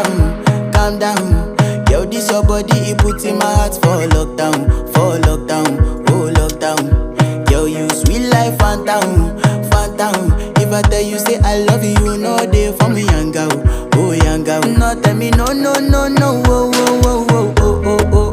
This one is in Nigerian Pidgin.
calm down. Yo, this your body, it put in my heart for lockdown, oh lockdown. Yo, you sweet life, phantom, phantom. If I tell you say I love you, no day for me, young girl, oh young girl. No tell me no, no, no, no, oh, oh, oh,